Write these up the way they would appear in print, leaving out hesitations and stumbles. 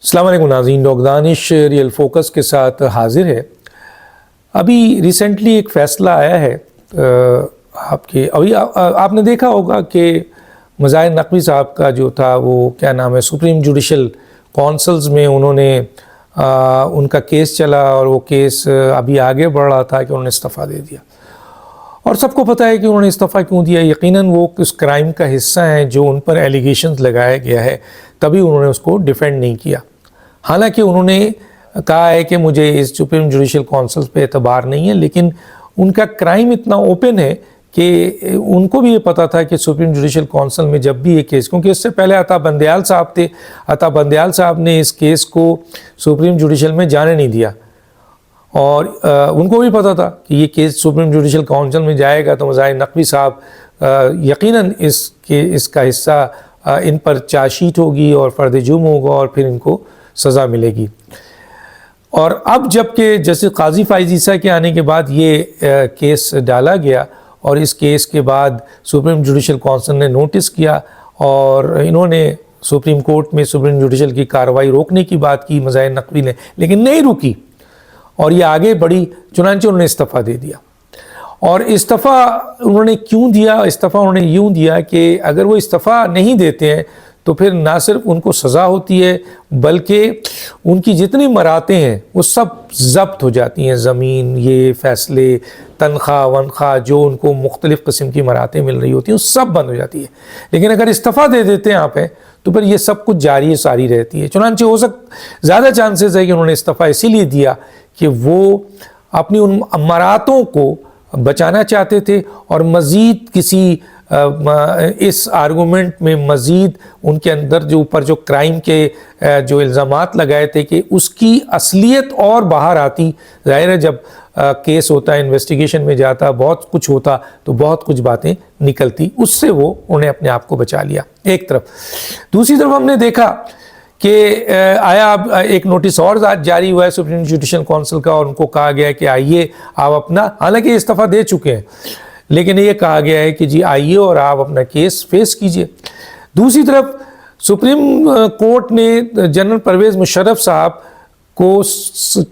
السلام علیکم ناظرین، ڈاکٹر دانش ریئل فوکس کے ساتھ حاضر ہے۔ ابھی ریسنٹلی ایک فیصلہ آیا ہے آپ نے دیکھا ہوگا کہ مظاہر نقوی صاحب کا جو تھا وہ کیا نام ہے سپریم جوڈیشل کونسلز میں انہوں نے ان کا کیس چلا اور وہ کیس ابھی آگے بڑھ رہا تھا کہ انہوں نے استعفیٰ دے دیا، اور سب کو پتہ ہے کہ انہوں نے استعفیٰ کیوں دیا۔ یقیناً وہ اس کرائم کا حصہ ہیں جو ان پر ایلیگیشنز لگایا گیا ہے، تبھی انہوں نے اس کو ڈیفینڈ نہیں کیا۔ حالانکہ انہوں نے کہا ہے کہ مجھے اس سپریم جوڈیشل کونسل پہ اعتبار نہیں ہے، لیکن ان کا کرائم اتنا اوپن ہے کہ ان کو بھی یہ پتا تھا کہ سپریم جوڈیشل کونسل میں جب بھی یہ کیس، کیونکہ اس سے پہلے عطا بندیال صاحب تھے، عطا بندیال صاحب نے اس کیس کو سپریم جوڈیشل میں جانے نہیں دیا، اور ان کو بھی پتا تھا کہ یہ کیس سپریم جوڈیشل کونسل میں جائے گا تو مظاہر نقوی صاحب یقیناً اس کا حصہ ان پر چارج شیٹ ہوگی اور فرد جرم ہوگا اور پھر ان کو سزا ملے گی۔ اور اب جب کہ جسٹس قاضی فائز عیسیٰ کے آنے کے بعد یہ کیس ڈالا گیا، اور اس کیس کے بعد سپریم جوڈیشل کونسل نے نوٹس کیا اور انہوں نے سپریم کورٹ میں سپریم جوڈیشل کی کارروائی روکنے کی بات کی مظاہر نقوی نے، لیکن نہیں رکی اور یہ آگے بڑھی، چنانچہ انہوں نے استعفیٰ دے دیا۔ اور استعفیٰ انہوں نے کیوں دیا؟ استعفیٰ انہوں نے یوں دیا کہ اگر وہ استعفیٰ نہیں دیتے ہیں تو پھر نہ صرف ان کو سزا ہوتی ہے بلکہ ان کی جتنی مراتیں ہیں وہ سب ضبط ہو جاتی ہیں، زمین، یہ فیصلے، تنخواہ ونخواہ، جو ان کو مختلف قسم کی مراتیں مل رہی ہوتی ہیں وہ سب بند ہو جاتی ہے۔ لیکن اگر استعفیٰ دے دیتے ہیں آپ تو پھر یہ سب کچھ جاری ساری رہتی ہے۔ چنانچہ زیادہ چانسز ہے کہ انہوں نے استعفیٰ اسی لیے دیا کہ وہ اپنی ان مراتوں کو بچانا چاہتے تھے، اور مزید کسی اس آرگومنٹ میں مزید ان کے اندر جو اوپر جو کرائم کے جو الزامات لگائے تھے کہ اس کی اصلیت اور باہر آتی۔ ظاہر ہے جب کیس ہوتا ہے، انویسٹیگیشن میں جاتا، بہت کچھ ہوتا تو بہت کچھ باتیں نکلتی، اس سے انہوں نے اپنے آپ کو بچا لیا ایک طرف۔ دوسری طرف ہم نے دیکھا کہ آیا اب ایک نوٹس اور جاری ہوا ہے سپریم جوڈیشل کونسل کا، اور ان کو کہا گیا ہے کہ آئیے آپ اپنا، حالانکہ استعفیٰ دے چکے ہیں، لیکن یہ کہا گیا ہے کہ جی آئیے اور آپ اپنا کیس فیس کیجئے۔ دوسری طرف سپریم کورٹ نے جنرل پرویز مشرف صاحب کو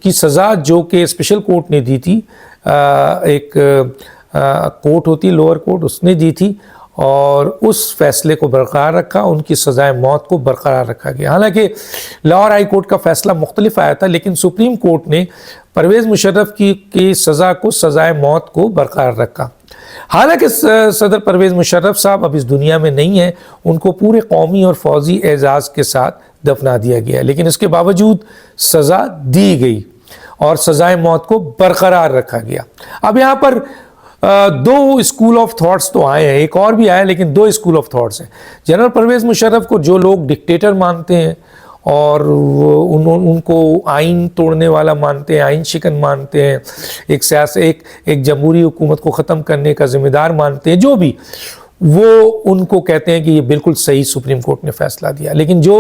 کی سزا جو کہ اسپیشل کورٹ نے دی تھی، ایک کورٹ ہوتی لوور کورٹ، اس نے دی تھی، اور اس فیصلے کو برقرار رکھا، ان کی سزائے موت کو برقرار رکھا گیا۔ حالانکہ لاہور ہائی کورٹ کا فیصلہ مختلف آیا تھا، لیکن سپریم کورٹ نے پرویز مشرف کی سزا کو، سزائے موت کو برقرار رکھا۔ حالانکہ صدر پرویز مشرف صاحب اب اس دنیا میں نہیں ہیں، ان کو پورے قومی اور فوجی اعزاز کے ساتھ دفنا دیا گیا، لیکن اس کے باوجود سزا دی گئی اور سزائے موت کو برقرار رکھا گیا۔ اب یہاں پر دو اسکول آف تھاٹس تو آئے ہیں، ایک اور بھی آیا لیکن دو اسکول آف تھاٹس ہیں۔ جنرل پرویز مشرف کو جو لوگ ڈکٹیٹر مانتے ہیں اور ان کو آئین توڑنے والا مانتے ہیں، آئین شکن مانتے ہیں، ایک جمہوری حکومت کو ختم کرنے کا ذمہ دار مانتے ہیں، جو بھی، وہ ان کو کہتے ہیں کہ یہ بالکل صحیح سپریم کورٹ نے فیصلہ دیا۔ لیکن جو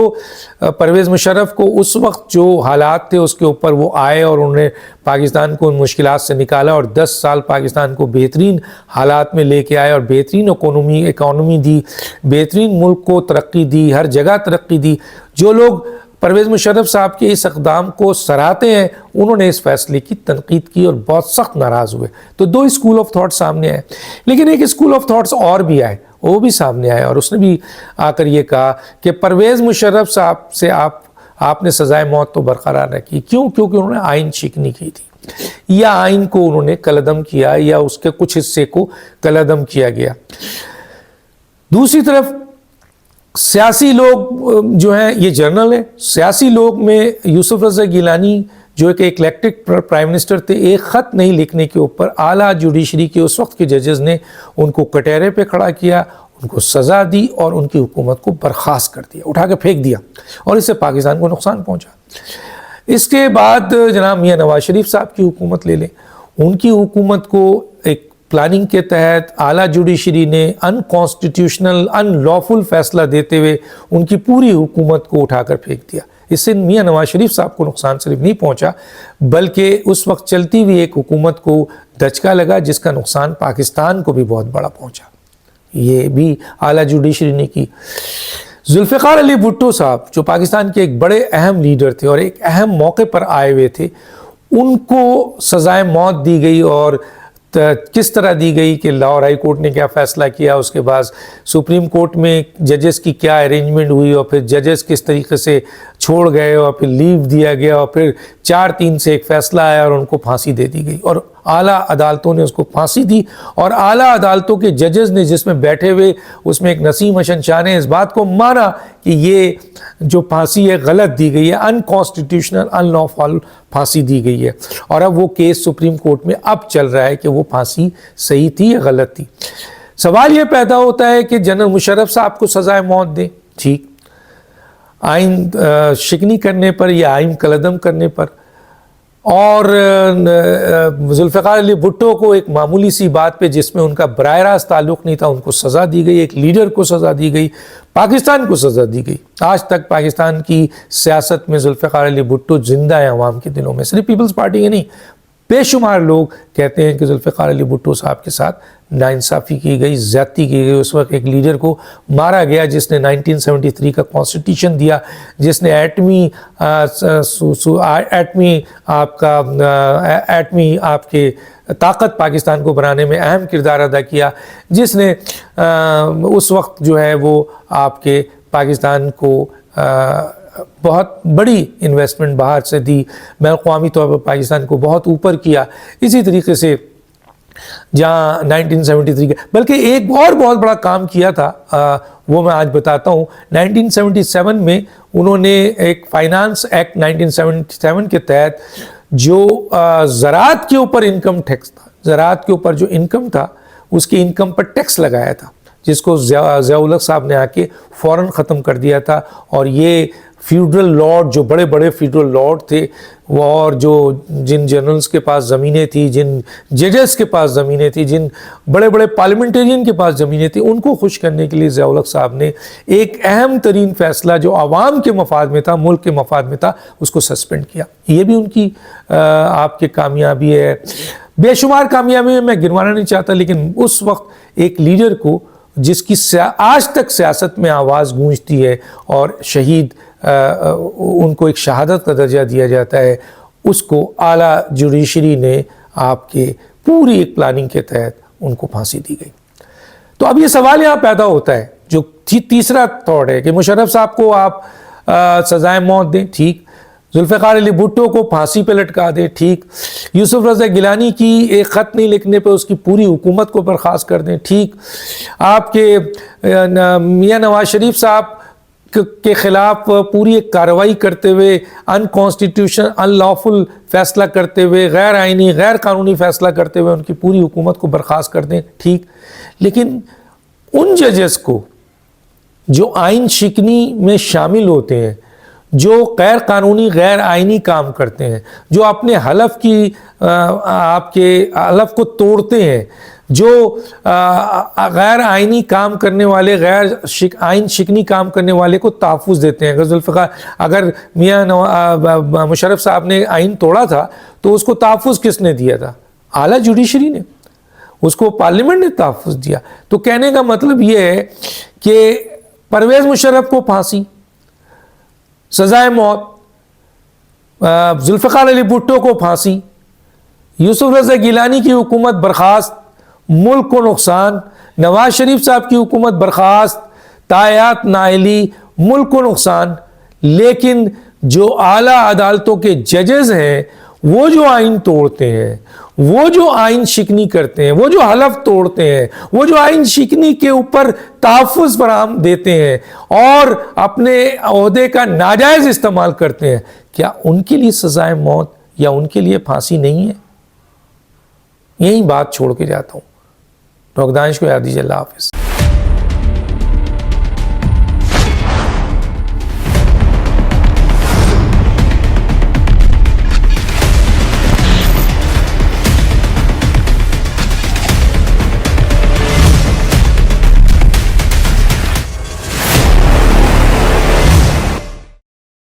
پرویز مشرف کو اس وقت جو حالات تھے اس کے اوپر وہ آئے اور انہوں نے پاکستان کو ان مشکلات سے نکالا، اور 10 سال پاکستان کو بہترین حالات میں لے کے آئے، اور بہترین اکانومی دی، بہترین ملک کو ترقی دی، ہر جگہ ترقی دی۔ جو لوگ پرویز مشرف صاحب کے اس اقدام کو سراہتے ہیں، انہوں نے اس فیصلے کی تنقید کی اور بہت سخت ناراض ہوئے۔ تو دو اسکول آف تھاٹ سامنے آئے، لیکن ایک اسکول آف تھاٹس اور بھی آئے، وہ بھی سامنے آئے، اور اس نے بھی آ کر یہ کہا کہ پرویز مشرف صاحب سے آپ نے سزائے موت تو برقرار رکھی، کیوں؟ کیونکہ انہوں نے آئین شکنی کی تھی، یا آئین کو انہوں نے کالعدم کیا، یا اس کے کچھ حصے کو کالعدم کیا گیا۔ دوسری طرف سیاسی لوگ جو ہیں، یہ جرنل ہے، سیاسی لوگ میں یوسف رضا گیلانی جو کہ ایک الیکٹڈ پرائم منسٹر تھے، ایک خط نہیں لکھنے کے اوپر اعلیٰ جوڈیشری کے اس وقت کے ججز نے ان کو کٹہرے پہ کھڑا کیا، ان کو سزا دی اور ان کی حکومت کو برخاست کر دیا، اٹھا کے پھینک دیا، اور اس سے پاکستان کو نقصان پہنچا۔ اس کے بعد جناب میاں نواز شریف صاحب کی حکومت لے لیں، ان کی حکومت کو ایک پلاننگ کے تحت اعلیٰ جوڈیشری نے ان کانسٹیٹیوشنل، ان لافل فیصلہ دیتے ہوئے ان کی پوری حکومت کو اٹھا کر پھینک دیا۔ اس سے میاں نواز شریف صاحب کو نقصان صرف نہیں پہنچا بلکہ اس وقت چلتی ہوئی ایک حکومت کو دھچکا لگا، جس کا نقصان پاکستان کو بھی بہت بڑا پہنچا۔ یہ بھی اعلیٰ جوڈیشری نے کی۔ ذوالفقار علی بھٹو صاحب جو پاکستان کے ایک بڑے اہم لیڈر تھے اور ایک اہم موقع پر آئے ہوئے تھے، ان کو سزائے موت دی گئی، اور کس طرح دی گئی کہ لاہور ہائی کورٹ نے کیا فیصلہ کیا، اس کے بعد سپریم کورٹ میں ججز کی کیا ارینجمنٹ ہوئی، اور پھر ججز کس طریقے سے چھوڑ گئے، اور پھر لیو دیا گیا، اور پھر 4-3 سے ایک فیصلہ آیا اور ان کو پھانسی دے دی گئی، اور اعلیٰ عدالتوں نے اس کو پھانسی دی، اور اعلیٰ عدالتوں کے ججز نے جس میں بیٹھے ہوئے اس میں ایک نسیم حسن شاہ نے اس بات کو مانا کہ یہ جو پھانسی ہے غلط دی گئی ہے، انکانسٹیٹیوشنل ان لافل پھانسی دی گئی ہے، اور اب وہ کیس سپریم کورٹ میں اب چل رہا ہے کہ وہ پھانسی صحیح تھی یا غلط تھی۔ سوال یہ پیدا ہوتا ہے کہ جنرل مشرف صاحب کو سزائے موت دیں، ٹھیک، آئین شکنی کرنے پر یا آئین کالعدم کرنے پر، اور ذوالفقار علی بھٹو کو ایک معمولی سی بات پہ جس میں ان کا براہ راست تعلق نہیں تھا ان کو سزا دی گئی، ایک لیڈر کو سزا دی گئی، پاکستان کو سزا دی گئی۔ آج تک پاکستان کی سیاست میں ذوالفقار علی بھٹو زندہ ہے عوام کے دلوں میں، صرف پیپلز پارٹی کے نہیں، بے شمار لوگ کہتے ہیں کہ ذوالفقار علی بھٹو صاحب کے ساتھ ناانصافی کی گئی، زیادتی کی گئی۔ اس وقت ایک لیڈر کو مارا گیا جس نے 1973 کا کانسٹیٹیوشن دیا، جس نے ایٹمی آپ کے طاقت پاکستان کو بنانے میں اہم کردار ادا کیا، جس نے اس وقت جو ہے وہ آپ کے پاکستان کو بہت بڑی انویسٹمنٹ باہر سے دی، بین الاقوامی طور پر پاکستان کو بہت اوپر کیا۔ اسی طریقے سے جہاں 1973 کے بلکہ ایک اور بہت بڑا کام کیا تھا، وہ میں آج بتاتا ہوں۔ 1977 میں انہوں نے ایک فائنانس ایکٹ 1977 کے تحت جو زراعت کے اوپر انکم ٹیکس تھا، زراعت کے اوپر جو انکم تھا اس کی انکم پر ٹیکس لگایا تھا، جس کو ضیاء الحق صاحب نے آ کے فوراً ختم کر دیا تھا۔ اور یہ فیوڈرل لارڈ، جو بڑے بڑے فیوڈرل لارڈ تھے وہ، اور جو جن جنرلز کے پاس زمینیں تھیں، جن ججز کے پاس زمینیں تھیں، جن بڑے بڑے پارلیمنٹرین کے پاس زمینیں تھیں، ان کو خوش کرنے کے لیے ضیاء الحق صاحب نے ایک اہم ترین فیصلہ جو عوام کے مفاد میں تھا، ملک کے مفاد میں تھا، اس کو سسپینڈ کیا۔ یہ بھی ان کی آپ کے کامیابی ہے، بے شمار کامیابی میں گنوانا نہیں چاہتا، لیکن اس وقت ایک لیڈر کو جس کی آج تک سیاست میں آواز گونجتی ہے اور شہید ان کو ایک شہادت کا درجہ دیا جاتا ہے، اس کو اعلیٰ جوڈیشری نے آپ کے پوری ایک پلاننگ کے تحت ان کو پھانسی دی گئی۔ تو اب یہ سوال یہاں پیدا ہوتا ہے، جو تیسرا تھاٹ ہے کہ مشرف صاحب کو آپ سزائے موت دیں، ٹھیک، ذوالفقار علی بھٹو کو پھانسی پہ لٹکا دیں، ٹھیک، یوسف رضا گیلانی کی ایک خط نہیں لکھنے پہ اس کی پوری حکومت کو برخاست کر دیں، ٹھیک، آپ کے میاں نواز شریف صاحب کے خلاف پوری ایک کارروائی کرتے ہوئے انکانسٹیٹیوشن ان لافل فیصلہ کرتے ہوئے، غیر آئینی غیر قانونی فیصلہ کرتے ہوئے ان کی پوری حکومت کو برخاست کر دیں، ٹھیک، لیکن ان ججز کو جو آئین شکنی میں شامل ہوتے ہیں، جو غیر قانونی غیر آئینی کام کرتے ہیں، جو اپنے حلف کی آپ کے حلف کو توڑتے ہیں، جو غیر آئینی کام کرنے والے، غیر آئین شکنی کام کرنے والے کو تحفظ دیتے ہیں۔ اگر میاں مشرف صاحب نے آئین توڑا تھا تو اس کو تحفظ کس نے دیا تھا؟ اعلیٰ جوڈیشری نے، اس کو پارلیمنٹ نے تحفظ دیا۔ تو کہنے کا مطلب یہ ہے کہ پرویز مشرف کو پھانسی، سزائے موت، ذوالفقار علی بھٹو کو پھانسی، یوسف رضا گیلانی کی حکومت برخاست، ملک کو نقصان، نواز شریف صاحب کی حکومت برخاست، تائیات نااہلی، ملک کو نقصان۔ لیکن جو اعلیٰ عدالتوں کے ججز ہیں، وہ جو آئین توڑتے ہیں، وہ جو آئین شکنی کرتے ہیں، وہ جو حلف توڑتے ہیں، وہ جو آئین شکنی کے اوپر تحفظ فراہم دیتے ہیں اور اپنے عہدے کا ناجائز استعمال کرتے ہیں، کیا ان کے لیے سزائے موت یا ان کے لیے پھانسی نہیں ہے؟ یہی بات چھوڑ کے جاتا ہوں۔ ڈاکٹر دانش کو یاد دیجیے، اللہ حافظ۔